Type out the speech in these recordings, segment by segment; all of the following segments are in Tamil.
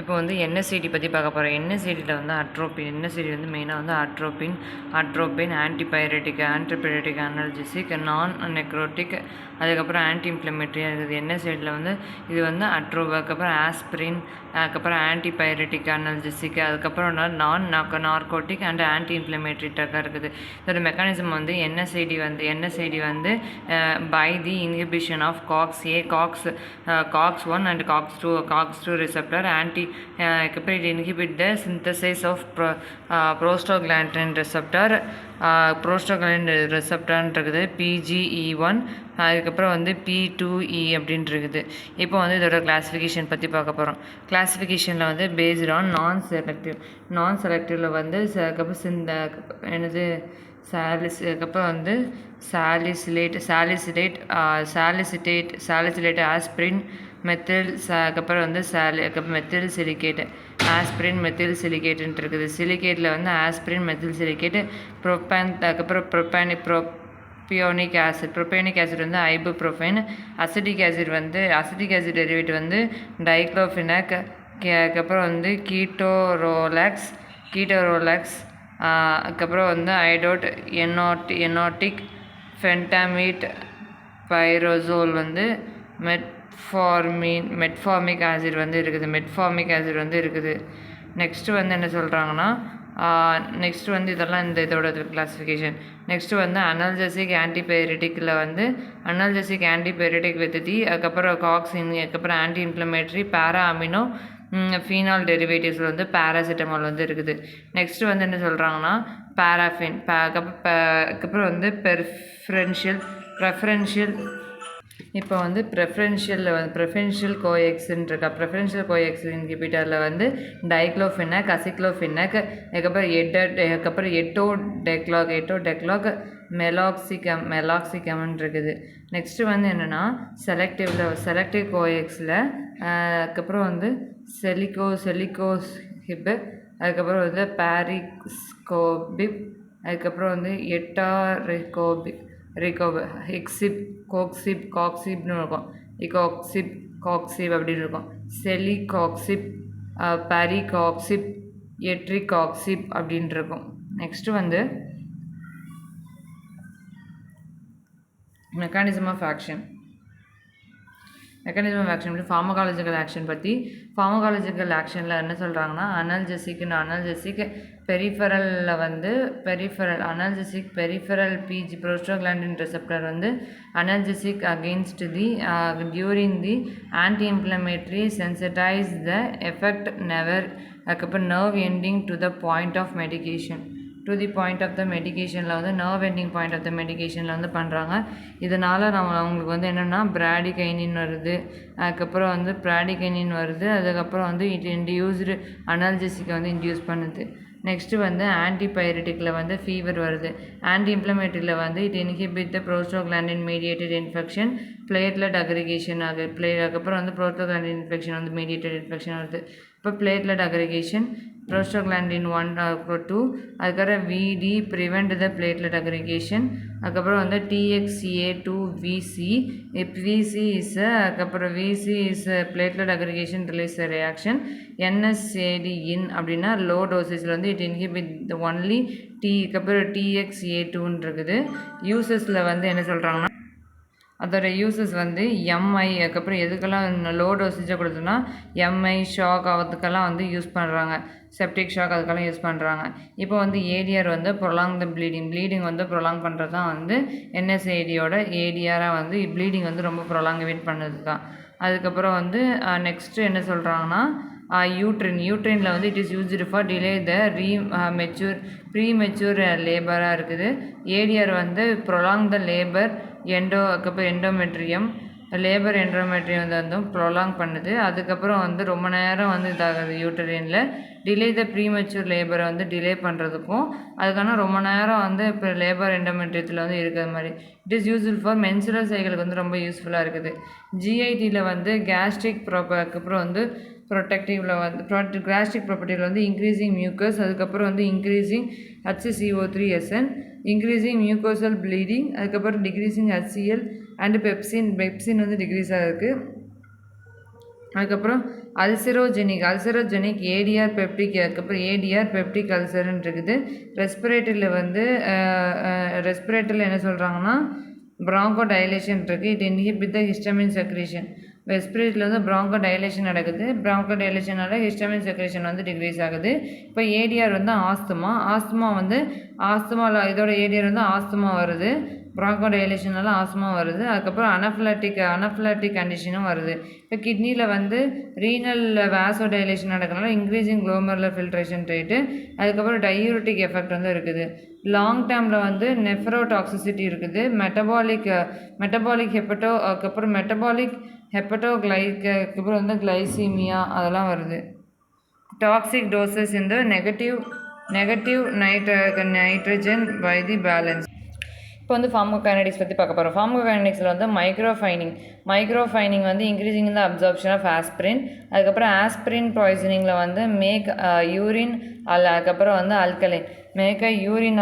இப்போ வந்து என்எஸ்சிடி பற்றி பார்க்க போகிறோம். என்எஸ்சிடியில் வந்து அட்ரோபின், என்எஸ்சிடி வந்து மெயினாக வந்து அட்ரோபின் ஆன்டிபயோட்டிக் அனல்ஜெசிக், நான் நெக்ரோட்டிக், அதுக்கப்புறம் ஆன்டி இன்ஃப்ளமேட்டரியாக இருக்குது. என்எஸ்சிடியில் வந்து இது வந்து அதுக்கப்புறம் ஆஸ்பிரின், அதுக்கப்புறம் ஆன்டிபயோட்டிக் அனல்ஜெசிக், அதுக்கப்புறம் நான் நார்கோட்டிக் அண்ட் ஆன்டி இன்ஃப்ளமேட்டரி ட்ரக்காக இருக்குது. இதோட மெக்கானிசம் வந்து என்எஸ்ஐடி வந்து by the inhibition of COX-1 and COX-2 receptor அதுக்கப்புறம் it inhibit the synthesis of prostaglandin receptor இருக்குது PGE1, அதுக்கப்புறம் வந்து P2E அப்படின்னு இருக்குது. இப்போ வந்து இதோட கிளாஸிஃபிகேஷன் பற்றி பார்க்க போகிறோம். கிளாஸிஃபிகேஷனில் வந்து பேஸ்ட் ஆன் நான் செலக்டிவ்ல வந்து அதுக்கப்புறம் வந்து சாலிசிலேட் ஆஸ்பிரின் மெத்தில், அதுக்கப்புறம் வந்து மெத்தில் சிலிகேட், ஆஸ்பிரின் மெத்தில் சிலிகேட்டுன்ட்டு இருக்குது. சிலிகேட்டில் வந்து ஆஸ்பிரின் மெத்தில் சிலிகேட், அதுக்கப்புறம் ப்ரோபியோனிக் ஆசிட் வந்து ஐபுப்ரோஃபைன், அசிட்டிக் ஆசிட் டெரிவேட் வந்து டைக்ளோஃபினாக், அதுக்கப்புறம் வந்து கீட்டோரோலாக்ஸ், அதுக்கப்புறம் வந்து எனோட்டிக், ஃபென்டாமிட், பைரோசோல் வந்து மெட்ஃபார்மிக் ஆசிட் வந்து இருக்குது. நெக்ஸ்ட்டு வந்து என்ன சொல்கிறாங்கன்னா நெக்ஸ்ட்டு வந்து இதெல்லாம் இதோட கிளாஸிஃபிகேஷன். நெக்ஸ்ட்டு வந்து அனல்ஜெசிக் ஆன்டிபயோட்டிக் வித் தி, அதுக்கப்புறம் காக்ஸின், அதுக்கப்புறம் ஆன்டி இன்ஃப்ளமேட்டரி, பேரா அமினோ ஃபீனால் டெரிவேட்டிவ்ஸில் வந்து பேராசிட்டமால் வந்து இருக்குது. நெக்ஸ்ட்டு வந்து என்ன சொல்கிறாங்கன்னா பேராஃபின், அதுக்கப்புறம் வந்து ப்ரெஃபரன்ஷியல் இப்போ வந்து ப்ரெஃபரன்ஷியல் கோஎக்ஸின் இன்ஹிபிட்டரில் வந்து டைக்ளோஃபினாக், அசிக்ளோஃபினாக், அதுக்கப்புறம் எட்டோடெக்லாக், மெலாக்சிகம்னு இருக்குது. நெக்ஸ்ட்டு வந்து என்னென்னா செலக்டிவ் கோஎக்ஸில் அதுக்கப்புறம் வந்து செலிகோஹிப், அதுக்கப்புறம் வந்து பாரிஸ்கோபிப், அதுக்கப்புறம் வந்து காக்சிப்னு இருக்கும், காக்சிப் அப்படின்னு இருக்கும், செலிகாக்சிப், பாரிகாக்சிப், எட்ரிகாக்சிப் அப்படின்னு இருக்கும். நெக்ஸ்ட்டு வந்து mechanism of action pharmacological action பற்றி. ஃபார்மகாலஜிக்கல் ஆக்ஷனில் என்ன சொல்கிறாங்கன்னா அனல்ஜெசிக் பெரிஃபரலில் வந்து பெரிஃபரல் ப்ரோஸ்டாகிளாண்டின் ரெசெப்டர் வந்து analgesic against the during the anti inflammatory sensitize the effect அதுக்கப்புறம் nerve ending to the point of the மெடிகேஷனில் வந்து nerve ending point of the மெடிகேஷனில் வந்து பண்ணுறாங்க. இதனால் அவங்களுக்கு வந்து என்னென்னா பிராடிகைனின் வருது, அதுக்கப்புறம் வந்து இட் இன்டியூஸ்டு அனல்ஜெசிக்கை வந்து இன்டியூஸ் பண்ணுது. நெக்ஸ்ட்டு வந்து ஆன்டிபயோட்டிக்கில் வந்து ஃபீவர் வருது. ஆன்டி இன்ஃப்ளமேட்டரியில் வந்து it inhibit the prostaglandin mediated infection, platelet aggregation அதுக்கப்புறம் வந்து ப்ரோஸ்டாகிளாண்டின் இன்ஃபெக்ஷன் வந்து மீடியேட்டட் இன்ஃபெக்ஷன் வருது. இப்போ பிளேட்லெட் அக்ரிகேஷன் ப்ரோஸ்டாகிளாண்டின் 1-2, அதுக்கப்புறம் VD prevent the platelet aggregation, அதுக்கப்புறம் வந்து TXCA2VC, அதுக்கப்புறம் VC is platelet aggregation release reaction. NSAID அப்படின்னா லோ டோசேஜில் வந்து இட் இன்ஹிபிட் ஒன்லி அதுக்கப்புறம் TXA2ன்னு இருக்குது. யூசஸில் வந்து என்ன சொல்கிறாங்கன்னா அதோட யூசஸ் வந்து MI, அதுக்கப்புறம் எதுக்கெல்லாம் லோ டோசேஜாக கொடுத்தோன்னா MI ஷாக் அதுக்கெல்லாம் வந்து யூஸ் பண்ணுறாங்க, செப்டிக் ஷாக் அதுக்கெல்லாம் யூஸ் பண்ணுறாங்க. இப்போ வந்து ADR வந்து ப்ரொலாங் த ப்ளீடிங் வந்து ப்ரொலாங் பண்ணுறது தான் வந்து NSAIDயோட ADRாக வந்து ப்ளீடிங் வந்து ரொம்ப ப்ரொலாங்கவேட் பண்ணுறது தான். அதுக்கப்புறம் வந்து நெக்ஸ்ட்டு என்ன சொல்கிறாங்கன்னா யூட்ரினில் வந்து it is used for delay the premature லேபராக இருக்குது. ADR வந்து ப்ரொலாங் த லேபர் அதுக்கப்புறம் எண்டோமெட்ரியம் வந்து ப்ரொலாங் பண்ணுது. அதுக்கப்புறம் வந்து ரொம்ப நேரம் வந்து இதாகுது யூட்டரினில். டிலே த ப்ரீமெச்சூர் லேபரை வந்து டிலே பண்ணுறதுக்கும் அதுக்கான ரொம்ப நேரம் வந்து இப்போ லேபர் எண்டோமெட்ரியத்தில் வந்து இருக்கிற மாதிரி. It is useful for menstrual சைக்கிளுக்கு வந்து ரொம்ப யூஸ்ஃபுல்லாக இருக்குது. GITயில் வந்து கேஸ்ட்ரிக் அதுக்கப்புறம் வந்து கேஸ்ட்ரிக் ப்ராப்பர்ட்டியில் வந்து இன்க்ரீசிங் மியூக்கஸ், அதுக்கப்புறம் வந்து increasing HCO3SN, increasing mucosal bleeding, அதுக்கப்புறம் டிக்ரீசிங் HCl அண்டு பெப்சின் வந்து டிக்ரீஸ் ஆகிருக்கு. அதுக்கப்புறம் அல்சரோஜெனிக் ஏடிஆர் பெப்டிக், அதுக்கப்புறம் ஏடிஆர் பெப்டிக் அல்சர்ன்னு இருக்குது. ரெஸ்பிரேட்டரியில் என்ன சொல்கிறாங்கன்னா ப்ராங்கோ டைலேஷன் இருக்குது. It inhibit the histamine secretion. ரெஸ்பிரேட்டரியில் வந்து ப்ராங்கோ டைலேஷன் நடக்குது. ப்ராங்கோ டைலேஷனால ஹிஸ்டமின் செக்ரேஷன் வந்து டிக்ரீஸ் ஆகுது. இப்போ ஏடிஆர் வந்து ஆஸ்துமாவில் இதோட ஏடிஆர் வந்து ஆஸ்துமா வருது. ப்ராங்கோ டைலேஷனால ஆஸ்துமா வருது. அதுக்கப்புறம் அனஃபிலாட்டிக் கண்டிஷனும் வருது. இப்போ கிட்னியில் வந்து ரீனல் வேசோ டைலேஷன் நடக்கிறனால இன்க்ரீஸிங் குளோமருலர் ஃபில்ட்ரேஷன் ரேட்டு, அதுக்கப்புறம் டையூரிட்டிக் எஃபெக்ட் வந்து இருக்குது. லாங் டேர்மில் வந்து நெஃப்ரோடாக்சிசிட்டி இருக்குது. மெட்டபாலிக் அதுக்கப்புறம் அதுக்கப்புறம் வந்து கிளைசீமியா அதெல்லாம் வருது. டாக்ஸிக் டோசஸ் இந்த negative nitrogen by the balance. இப்போ வந்து ஃபார்மோகைனடிக்ஸ் பற்றி பார்க்க போகிறோம். ஃபார்மோகைனடிக்ஸில் வந்து மைக்ரோஃபைனிங் வந்து increasing the absorption of aspirin. அதுக்கப்புறம் ஆஸ்பிரின் பாய்சனிங்கில் வந்து யூரின் அதுக்கப்புறம் வந்து அல்கலைன் யூரின்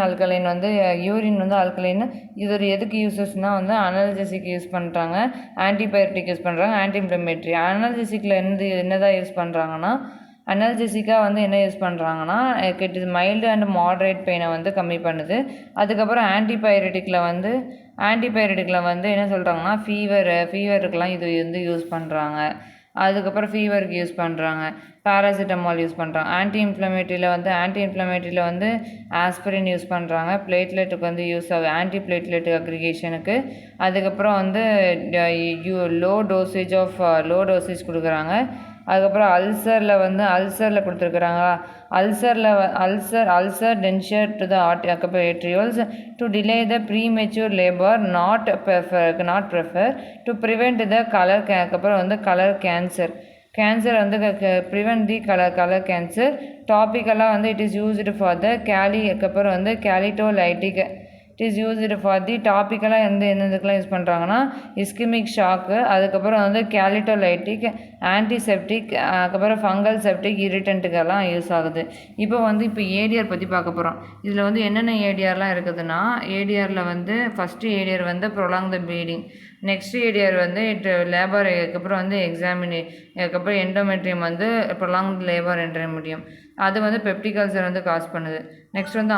வந்து அல்கலைன். இது ஒரு எதுக்கு யூஸஸ்னால் வந்து அனல்ஜெசிக் யூஸ் பண்ணுறாங்க, ஆன்டிபயோட்டிக் யூஸ் பண்ணுறாங்க, ஆன்டி இன்ஃப்ளமேட்டரி. அனல்ஜெசிக்கில் என்னதான் யூஸ் பண்ணுறாங்கன்னா அனல்ஜெசிக்காக வந்து என்ன யூஸ் பண்ணுறாங்கன்னா it is mild and moderate பெயினை வந்து கம்மி பண்ணுது. அதுக்கப்புறம் ஆன்டிபயோட்டிக்கில் வந்து என்ன சொல்கிறாங்கன்னா ஃபீவருக்கெலாம் இது வந்து யூஸ் பண்ணுறாங்க. அதுக்கப்புறம் ஃபீவருக்கு யூஸ் பண்ணுறாங்க, பேராசிட்டமால் யூஸ் பண்ணுறாங்க. ஆன்டி இன்ஃப்ளமேட்டரியில் வந்து ஆஸ்பிரின் யூஸ் பண்ணுறாங்க. பிளேட்லெட்டுக்கு வந்து யூஸ் ஆகுது, ஆன்டி பிளேட்லெட் அக்ரிகேஷனுக்கு. அதுக்கப்புறம் வந்து லோ டோசேஜ் கொடுக்குறாங்க. அதுக்கப்புறம் அல்சரில் கொடுத்துருக்குறாங்களா, ulcer denture to the arterioles to delay the premature labour not prefer to prevent the அதுக்கப்புறம் வந்து கலர் கேன்சர் வந்து ப்ரிவெண்ட் தி கலர் கேன்சர். டாப்பிக்கெல்லாம் வந்து it is used for the அதுக்கப்புறம் வந்து keratolytic. It is used for the டாப்பிக்கெல்லாம் எந்ததுக்கெல்லாம் யூஸ் பண்ணுறாங்கன்னா இஸ்கிமிக் ஷாக்கு, அதுக்கப்புறம் வந்து கேலிட்டோலைட்டிக், ஆன்டிசெப்டிக், அதுக்கப்புறம் ஃபங்கல் செப்டிக் இரிட்டண்ட்டுக்கெல்லாம் யூஸ் ஆகுது. இப்போ ஏடிஆர் பற்றி பார்க்க போகிறோம். இதில் வந்து என்னென்ன ஏடிஆர்லாம் இருக்குதுன்னா, ஏடிஆரில் வந்து ஃபஸ்ட்டு ஏடிஆர் வந்து prolong the bleeding. Next ADR வந்து லேபர், அதுக்கப்புறம் வந்து அதுக்கப்புறம் எண்டோமெட்ரியம் வந்து ப்ரொலாங் லேபர் எண்டோமெட்ரியம். அது வந்து பெப்டிக் அல்சர் வந்து காஸ் பண்ணுது. நெக்ஸ்ட் வந்து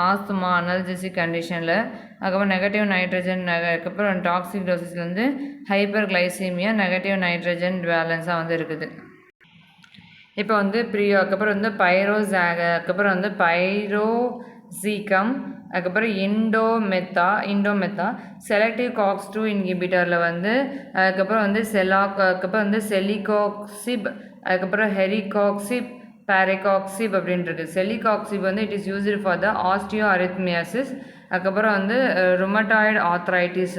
ஆஸ்துமா அனல்ஜெசிக் கண்டிஷனில், அதுக்கப்புறம் நெகட்டிவ் நைட்ரஜன், அதுக்கப்புறம் டாக்ஸிக் டோசஸில் வந்து ஹைப்பர் கிளைசீமியா, நெகட்டிவ் நைட்ரஜன் பேலன்ஸாக வந்து இருக்குது. இப்போ வந்து அதுக்கப்புறம் வந்து அதுக்கப்புறம் வந்து பைரோசீக்கம், அதுக்கப்புறம் இண்டோமெத்தா செலக்டிவ் காக்ஸ்2 இன்ஹிபிட்டரில் வந்து, அதுக்கப்புறம் வந்து அதுக்கப்புறம் வந்து செலிகாக்சிப், அதுக்கப்புறம் ஹெரிகாக்சிப், பேரிகாக்சிப் அப்படின்றது. செலிகாக்சிப் வந்து it is used for the osteoarthritis. அதுக்கப்புறம் வந்து rheumatoid arthritis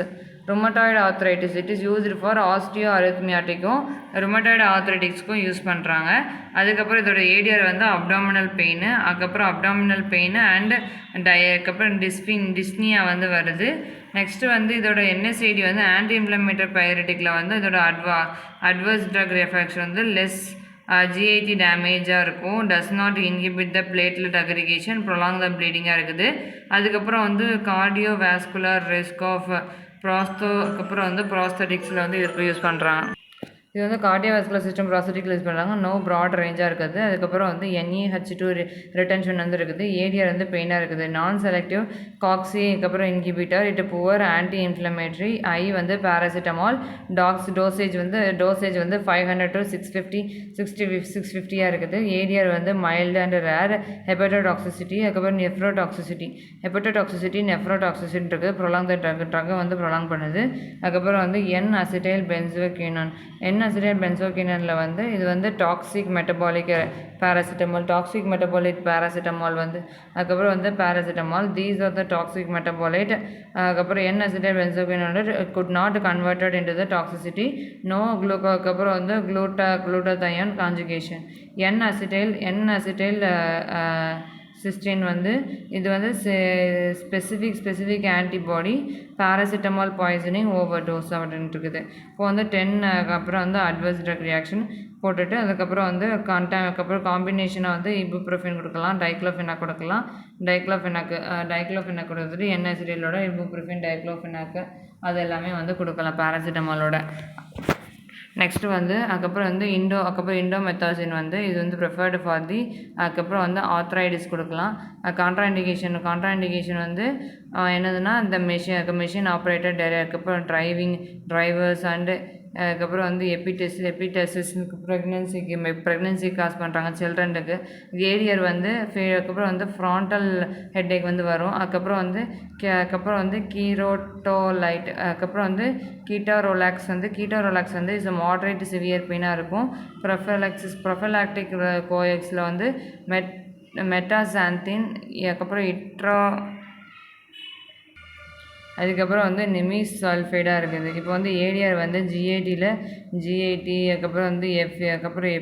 it is used for osteo அரித்மியாட்டிக்கும் ருமட்டாய்டு ஆர்த்ரைட்டிக்ஸ்க்கும் யூஸ் பண்ணுறாங்க. அதுக்கப்புறம் இதோட ஏடிஆர் வந்து அப்டாமினல் பெயின் அண்ட் அதுக்கப்புறம் டிஸ்னியா வந்து வருது. நெக்ஸ்ட்டு வந்து இதோட என்எஸ்ஐடி வந்து ஆன்டி இன்ஃப்ளமேட்டரி பயோரிட்டிக்கில் வந்து இதோட அட்வர்ஸ் ட்ரக் ரியாக்ஷன் வந்து லெஸ் GIT டேமேஜாக இருக்கும். Does not inhibit the platelet aggregation, prolong the ப்ளீடிங்காக இருக்குது. அதுக்கப்புறம் வந்து கார்டியோவாஸ்குலர் ரிஸ்க் ஆஃப் அதுக்கப்புறம் வந்து ப்ராஸ்தட்டிக்ஸில் வந்து யூஸ் பண்ணுறாங்க. இது வந்து கார்டியோவாஸ்குலர் சிஸ்டம் ப்ராஸ்தட்டிக்கில் யூஸ் பண்ணுறாங்க. நோ ப்ராட் ரேஞ்சாக இருக்குது. அதுக்கப்புறம் வந்து NaH2 ரிட்டன்ஷன் வந்து இருக்குது. ஏடிஆர் வந்து பெயினாக இருக்குது. நான் செலக்டிவ் காக்ஸி அதுக்கப்புறம் inhibitor, it poor anti inflammatory. வந்து பேராசிட்டமால். டோசேஜ் வந்து 500 to 650 இருக்குது. ஏடிஆர் வந்து மைல்டு அண்ட் ரேர். ஹெப்படோடாக்சிசிட்டி, அதுக்கப்புறம் நெஃப்ரோடாக்சிசிட்டி இருக்குது. ப்ரொலாங் த ட்ரக்கை வந்து ப்ரொலாங் பண்ணுது. அதுக்கப்புறம் வந்து N-அசிட்டைல் பென்சோகினனில் வந்து இது வந்து டாக்ஸிக் மெட்டபாலிக் பேராசிட்டமால் வந்து, அதுக்கப்புறம் வந்து paracetamol. These are the toxic metabolite. அதுக்கப்புறம் N-அசிட்டைல் benzoquinone could not converted into the toxicity. No அதுக்கப்புறம் வந்து குளூட்டாதையான் கான்ஜுகேஷன். N-அசிட்டைல் சிஸ்டின் வந்து இது வந்து specific antibody paracetamol poisoning overdose அப்படின்ட்டு இருக்குது. இப்போ வந்து 10 அப்புறம் வந்து அட்வர்ஸ் ட்ரக் ரியாக்ஷன் போட்டுட்டு அதுக்கப்புறம் வந்து அதுக்கப்புறம் காம்பினேஷனாக வந்து இபுப்ரோஃபென் கொடுக்கலாம், டைக்ளோஃபெனாக் கொடுக்கலாம். டைக்ளோஃபெனாக் கொடுத்துட்டு NaClோட இபுப்ரோஃபென், டைக்ளோஃபெனாக்கு அது எல்லாமே வந்து கொடுக்கலாம் பேராசிட்டமாலோட. நெக்ஸ்ட்டு வந்து அதுக்கப்புறம் வந்து இண்டோமெத்தாசின் வந்து இது வந்து ப்ரிஃபர்டு ஃபார் தி அதுக்கப்புறம் வந்து ஆர்த்ரைடிஸ் கொடுக்கலாம். கான்ட்ராண்டிகேஷன் வந்து என்னதுன்னா இந்த மெஷின் ஆப்ரேட்டர் அதுக்கப்புறம் டிரைவர்ஸ் அண்டு அதுக்கப்புறம் வந்து எபிடெசிஸ் ப்ரெக்னென்சி காஸ் பண்ணுறாங்க சில்ட்ரனுக்கு. ஏரியர் வந்து அதுக்கப்புறம் வந்து ஃப்ரான்டல் ஹெட்டேக் வந்து வரும். அதுக்கப்புறம் வந்து கீரோட்டோலைட் அதுக்கப்புறம் வந்து கீட்டோரோலாக்ஸ் வந்து இஸ் மாடரேட் சிவியர் பெயினாக இருக்கும். ப்ரொஃபலாக்டிக் கோஎக்ஸில் வந்து மெட்டாசாந்தின் அதுக்கப்புறம் அதுக்கப்புறம் வந்து நிமிஸ் சல்ஃபைடாக இருக்குது. இப்போ வந்து ஏடிஆர் வந்து ஜிஐடி அதுக்கப்புறம் வந்து அதுக்கப்புறம்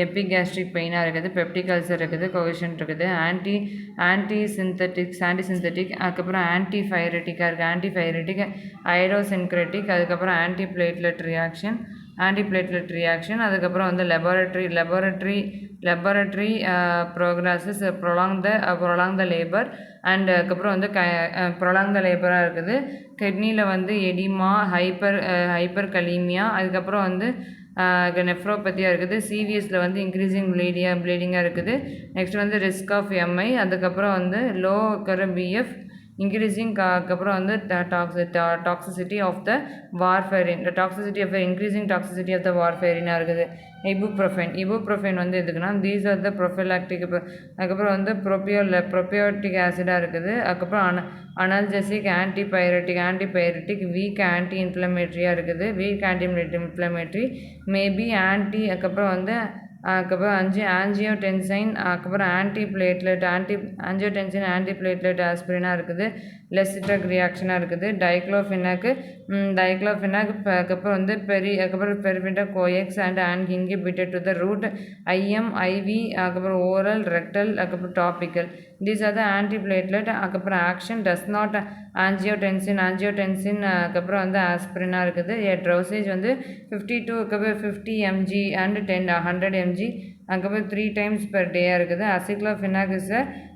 எப்பிகேஸ்ட்ரிக் பெயினாக இருக்குது, பெப்டிக் அல்சர் இருக்குது, கொகஷன் இருக்குது, ஆன்டிசிந்தட்டிக் அதுக்கப்புறம் ஆன்டிஃபைரட்டிக்காக இருக்குது, ஆன்டிஃபைரட்டிக் ஐடோசின்க்ரெட்டிக் அதுக்கப்புறம் ஆன்டிபிளேட்லெட் ரியாக்ஷன் அதுக்கப்புறம் வந்து laboratory progresses prolong the labour and அதுக்கப்புறம் வந்து ப்ரொலாங் த லேபராக இருக்குது. கிட்னியில் வந்து எடிமா, ஹைப்பர் கலீமியா அதுக்கப்புறம் வந்து நெஃப்ரோபதியாக இருக்குது. சிவிஎஸில் வந்து இன்க்ரீசிங் ப்ளீடிங்காக இருக்குது. நெக்ஸ்ட் வந்து ரிஸ்க் ஆஃப் எம்ஐ அதுக்கப்புறம் வந்து லோ பிஎஃப் இன்க்ரீசிங் அதுக்கப்புறம் வந்து toxicity of the warfarin increasing toxicity of the வார்ஃபேரினாக இருக்குது. இபுப்ரோஃபென் வந்து எதுக்குன்னா தீஸ் ஆர் த ப்ரொஃபலாக்டிக் அதுக்கப்புறம் வந்து ப்ரோபியோட்டிக் ஆசிடாக இருக்குது. அதுக்கப்புறம் அனல்ஜெசிக் ஆன்டிபைரட்டிக் வீக் ஆன்டி இன்ஃப்ளமேட்ரியாக இருக்குது. வீக் ஆன்டி இன்ஃப்ளமேட்ரி மேபி அதுக்கப்புறம் வந்து ஆஞ்சியோடென்சைன் அதுக்கப்புறம் ஆன்டிபிளேட்லெட் ஆஸ்பிரினாக இருக்குது. லெஸ் ட்ரக் ரியாக்ஷனாக இருக்குது. டைக்ளோஃபெனாக் அதுக்கப்புறம் வந்து பெரிஃபென்டா COX and inhibited to the route IM IV அதுக்கப்புறம் ஓரல் ரெக்டல் அதுக்கப்புறம் topical. These are the antiplatelet அதுக்கப்புறம் ஆக்ஷன் டஸ் நாட் ஆஞ்சியோடென்சின் அதுக்கப்புறம் வந்து ஆஸ்பிரினாக இருக்குது. டோசேஜ் வந்து 50 mg அண்ட் 100 mg அதுக்கப்புறம் 3 times per day இருக்குது. அசிக்ளோஃபெனாக்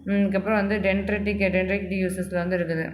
அதுக்கப்புறம் வந்து டென்ட்ரிட்டிக் யூசஸில் வந்து இருக்குது.